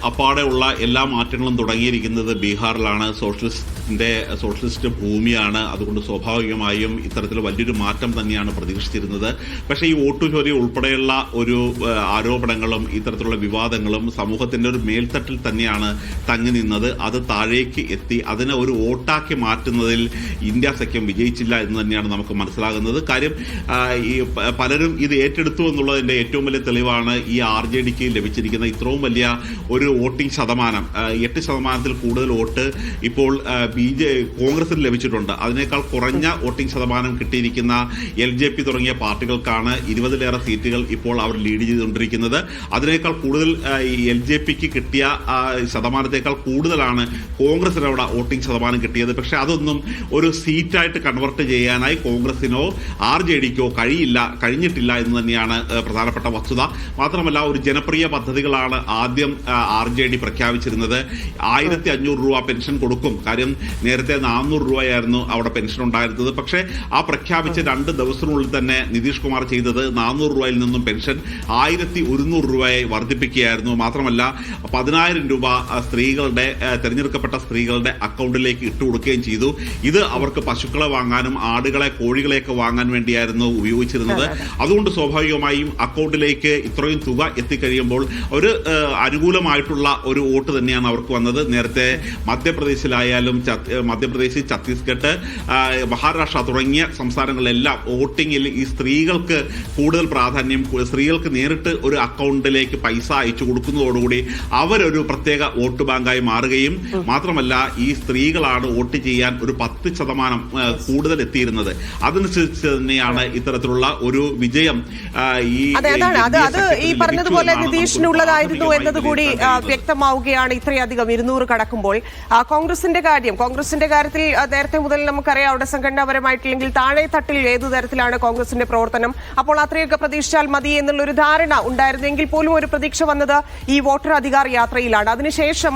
അപ്പാടെയുള്ള എല്ലാ മാറ്റങ്ങളും തുടങ്ങിയിരിക്കുന്നത് ബീഹാറിലാണ്. സോഷ്യലിസ്റ്റ് ഭൂമിയാണ്. അതുകൊണ്ട് സ്വാഭാവികമായും ഇത്തരത്തിൽ വലിയൊരു മാറ്റം തന്നെയാണ് പ്രതീക്ഷിച്ചിരുന്നത്. പക്ഷേ ഈ വോട്ട് ചോരി ഉൾപ്പെടെയുള്ള ഒരു ആരോപണങ്ങളും ഇത്തരത്തിലുള്ള വിവാദങ്ങളും സമൂഹത്തിന്റെ ഒരു മേൽത്തട്ടിൽ തന്നെയാണ് തങ്ങി നിന്നത്. അത് താഴേക്ക് എത്തി അതിനെ ഒരു വോട്ടാക്കി മാറ്റുന്നതിൽ ഇന്ത്യ സഖ്യം വിജയിച്ചില്ല എന്ന് തന്നെയാണ് നമുക്ക് മനസ്സിലാകുന്നത്. കാര്യം ഈ പലരും ഇത് ഏറ്റെടുത്തു എന്നുള്ളതിന്റെ ഏറ്റവും വലിയ തെളിവാണ് ഈ RJDക്ക് ലഭിച്ചിരിക്കുന്ന ഇത്രയും വലിയ ഒരു വോട്ടിംഗ് ശതമാനം. 8% കൂടുതൽ വോട്ട് ഇപ്പോൾ കോൺഗ്രസിന് ലഭിച്ചിട്ടുണ്ട്. അതിനേക്കാൾ കുറഞ്ഞ വോട്ടിംഗ് ശതമാനം കിട്ടിയിരിക്കുന്ന LJP തുടങ്ങിയ പാർട്ടികൾക്കാണ് 20ലേറെ സീറ്റുകൾ ഇപ്പോൾ അവർ ലീഡ് ചെയ്തുകൊണ്ടിരിക്കുന്നത്. അതിനേക്കാൾ കൂടുതൽ LJPക്ക് കിട്ടിയ ശതമാനത്തേക്കാൾ കൂടുതലാണ് കോൺഗ്രസിന് അവിടെ വോട്ടിംഗ് ശതമാനം കിട്ടിയത്. പക്ഷെ അതൊന്നും ഒരു സീറ്റായിട്ട് കൺവെർട്ട് ചെയ്യാനായി കോൺഗ്രസിനോ RJDക്കോ കഴിഞ്ഞിട്ടില്ല എന്ന് തന്നെയാണ് പ്രധാനപ്പെട്ട വസ്തുത. മാത്രമല്ല ഒരു ജനപ്രിയ പദ്ധതികളാണ് ആദ്യം RJD പ്രഖ്യാപിച്ചിരുന്നത്. 1500 രൂപ പെൻഷൻ കൊടുക്കും. കാര്യം നേരത്തെ 400 രൂപയായിരുന്നു അവിടെ പെൻഷൻ ഉണ്ടായിരുന്നത്. പക്ഷേ ആ പ്രഖ്യാപിച്ച 2 ദിവസത്തിനുള്ളിൽ തന്നെ നിതീഷ് കുമാർ ചെയ്തത് 400 രൂപയിൽ നിന്നും പെൻഷൻ 1100 രൂപയായി വർദ്ധിപ്പിക്കുകയായിരുന്നു. മാത്രമല്ല 10,000 രൂപ തെരഞ്ഞെടുക്കപ്പെട്ട സ്ത്രീകളുടെ അക്കൗണ്ടിലേക്ക് ഇട്ടുകൊടുക്കുകയും ചെയ്തു. ഇത് അവർക്ക് പശുക്കളെ വാങ്ങാനും ആടുകളെ കോഴികളെയൊക്കെ വാങ്ങാൻ വേണ്ടിയായിരുന്നു ഉപയോഗിച്ചിരുന്നത്. അതുകൊണ്ട് സ്വാഭാവികമായും അക്കൗണ്ടിലേക്ക് ഇത്രയും തുക എത്തിക്കഴിയുമ്പോൾ ഒരു അനുകൂലമായിട്ടുള്ള ഒരു വോട്ട് തന്നെയാണ് അവർക്ക് വന്നത്. നേരത്തെ മധ്യപ്രദേശ്, ഛത്തീസ്ഗഡ്, മഹാരാഷ്ട്ര തുടങ്ങിയ സംസ്ഥാനങ്ങളിലെല്ലാം വോട്ടിങ്ങിൽ ഈ സ്ത്രീകൾക്ക് കൂടുതൽ പ്രാധാന്യം, സ്ത്രീകൾക്ക് നേരിട്ട് ഒരു അക്കൗണ്ടിലേക്ക് പൈസ അയച്ചു കൊടുക്കുന്നതോടുകൂടി അവരൊരു പ്രത്യേക വോട്ട് ബാങ്കായി മാറുകയും മാത്രമല്ല ഈ സ്ത്രീകളാണ് വോട്ട് ചെയ്യാൻ ഒരു 10% കൂടുതൽ എത്തിയിരുന്നത്. അതനുസരിച്ച് തന്നെയാണ് ഇത്തരത്തിലുള്ള ഒരു വിജയം ഈ പറഞ്ഞതുപോലെ നിതീഷിനുള്ളതായിരുന്നു എന്നതുകൂടി വ്യക്തമാവുകയാണ്. ഇത്രയധികം 200 കടക്കുമ്പോൾ കോൺഗ്രസിന്റെ കാര്യത്തിൽ നേരത്തെ മുതൽ നമുക്കറിയാം അവിടെ സംഘടനാപരമായിട്ടില്ലെങ്കിൽ താഴെ തട്ടിൽ ഏതു തരത്തിലാണ് കോൺഗ്രസിന്റെ പ്രവർത്തനം. അപ്പോൾ അത്രയൊക്കെ പ്രതീക്ഷിച്ചാൽ മതി എന്നുള്ളൊരു ധാരണ ഉണ്ടായിരുന്നെങ്കിൽ പോലും ഒരു പ്രതീക്ഷ വന്നത് ഈ വോട്ടർ അധികാർ യാത്രയിലാണ്. അതിനുശേഷം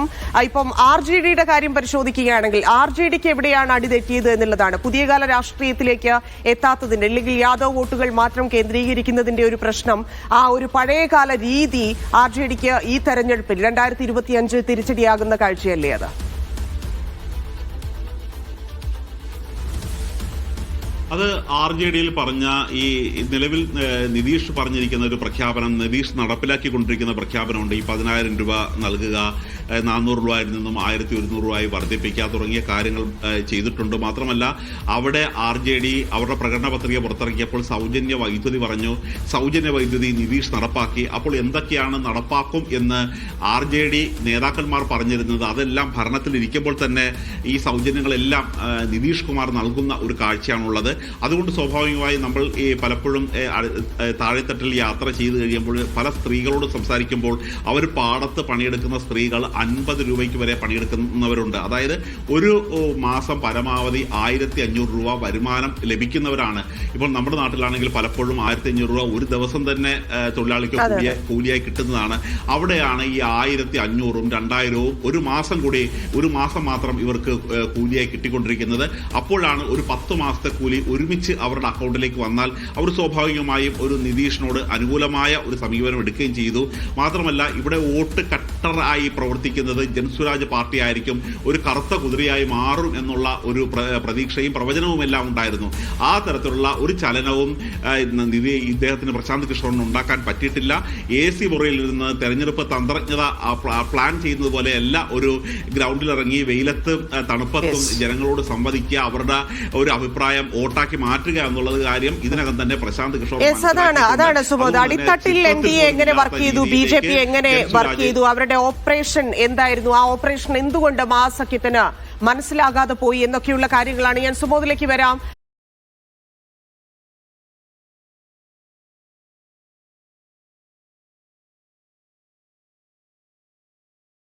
ഇപ്പം RJDയുടെ കാര്യം പരിശോധിക്കുകയാണെങ്കിൽ RJDക്ക് എവിടെയാണ് അടിതെറ്റിയത് എന്നുള്ളതാണ്. പുതിയ കാല രാഷ്ട്രീയത്തിലേക്ക് എത്താത്തതിന്റെ അല്ലെങ്കിൽ യാദവ് വോട്ടുകൾ മാത്രം കേന്ദ്രീകരിക്കുന്നതിന്റെ ഒരു പ്രശ്നം, ആ ഒരു പഴയകാല രീതി RJDക്ക് ഈ തെരഞ്ഞെടുപ്പിൽ 2025 തിരിച്ചടിയാകുന്ന കാഴ്ചയല്ലേ അത്? അത് RJDയിൽ പറഞ്ഞ ഈ നിലവിൽ നിതീഷ് പറഞ്ഞിരിക്കുന്ന ഒരു പ്രഖ്യാപനം, നിതീഷ് നടപ്പിലാക്കിക്കൊണ്ടിരിക്കുന്ന പ്രഖ്യാപനമുണ്ട്. ഈ 10,000 രൂപ നൽകുക, 400 രൂപയിൽ നിന്നും 1100 രൂപയായി വർദ്ധിപ്പിക്കുക തുടങ്ങിയ കാര്യങ്ങൾ ചെയ്തിട്ടുണ്ട്. മാത്രമല്ല അവിടെ RJD അവരുടെ പ്രകടന പത്രിക പുറത്തിറക്കിയപ്പോൾ സൗജന്യ വൈദ്യുതി പറഞ്ഞു. സൗജന്യ വൈദ്യുതി നിതീഷ് നടപ്പാക്കി. അപ്പോൾ എന്തൊക്കെയാണ് നടപ്പാക്കും എന്ന് RJD നേതാക്കന്മാർ പറഞ്ഞിരുന്നത് അതെല്ലാം ഭരണത്തിലിരിക്കുമ്പോൾ തന്നെ ഈ സൗജന്യങ്ങളെല്ലാം നിതീഷ് കുമാർ നൽകുന്ന ഒരു കാഴ്ചയാണുള്ളത്. അതുകൊണ്ട് സ്വാഭാവികമായി നമ്മൾ പലപ്പോഴും താഴെത്തട്ടിൽ യാത്ര ചെയ്ത് കഴിയുമ്പോൾ പല സ്ത്രീകളോട് സംസാരിക്കുമ്പോൾ അവർ പാടത്ത് പണിയെടുക്കുന്ന സ്ത്രീകൾ 50 രൂപയ്ക്ക് വരെ പണിയെടുക്കുന്നവരുണ്ട്. അതായത് ഒരു മാസം പരമാവധി 1500 രൂപ വരുമാനം ലഭിക്കുന്നവരാണ്. ഇപ്പോൾ നമ്മുടെ നാട്ടിലാണെങ്കിൽ പലപ്പോഴും 1500 രൂപ ഒരു ദിവസം തന്നെ തൊഴിലാളിക്ക് കൂലിയായി കിട്ടുന്നതാണ്. അവിടെയാണ് ഈ 1500ഉം 2000ഉം ഒരു മാസം മാത്രം ഇവർക്ക് കൂലിയായി കിട്ടിക്കൊണ്ടിരിക്കുന്നത്. അപ്പോഴാണ് ഒരു 10 മാസത്തെ കൂലി ഒരുമിച്ച് അവരുടെ അക്കൗണ്ടിലേക്ക് വന്നാൽ അവർ സ്വാഭാവികമായും ഒരു നിതീഷിനോട് അനുകൂലമായ ഒരു സമീപനം എടുക്കുകയും ചെയ്തു. മാത്രമല്ല ഇവിടെ വോട്ട് കട്ടറായി പ്രവർത്തിക്കുന്നത് ജൻസ്വരാജ് പാർട്ടി ആയിരിക്കും, ഒരു കറുത്ത കുതിരയായി മാറും എന്നുള്ള ഒരു പ്രതീക്ഷയും പ്രവചനവും എല്ലാം ഉണ്ടായിരുന്നു. ആ തരത്തിലുള്ള ഒരു ചലനവും ഇദ്ദേഹത്തിന് പ്രശാന്ത് കിഷോറിന് ഉണ്ടാക്കാൻ പറ്റിയിട്ടില്ല. AC മുറിയിൽ നിന്ന് തെരഞ്ഞെടുപ്പ് തന്ത്രജ്ഞത പ്ലാൻ ചെയ്യുന്നത് പോലെയല്ല ഒരു ഗ്രൗണ്ടിലിറങ്ങി വെയിലത്തും തണുപ്പത്തും ജനങ്ങളോട് സംവദിക്കുക, അവരുടെ ഒരു അഭിപ്രായം വോട്ടാക്കി മാറ്റുക എന്നുള്ളത് കാര്യം ഇതിനകം തന്നെ പ്രശാന്ത് കിഷോർ അതാണ് സുബോധ്. അടിത്തട്ടിൽ NDA എങ്ങനെ വർക്ക് ചെയ്തു, BJP എങ്ങനെ വർക്ക് ചെയ്തു, അവരുടെ ഓപ്പറേഷൻ എന്തായിരുന്നു, ആ ഓപ്പറേഷൻ എന്തുകൊണ്ട് ആ സഖ്യത്തിന് മനസ്സിലാകാതെ പോയി എന്നൊക്കെയുള്ള കാര്യങ്ങളാണ്. ഞാൻ സുബോധിലേക്ക് വരാം.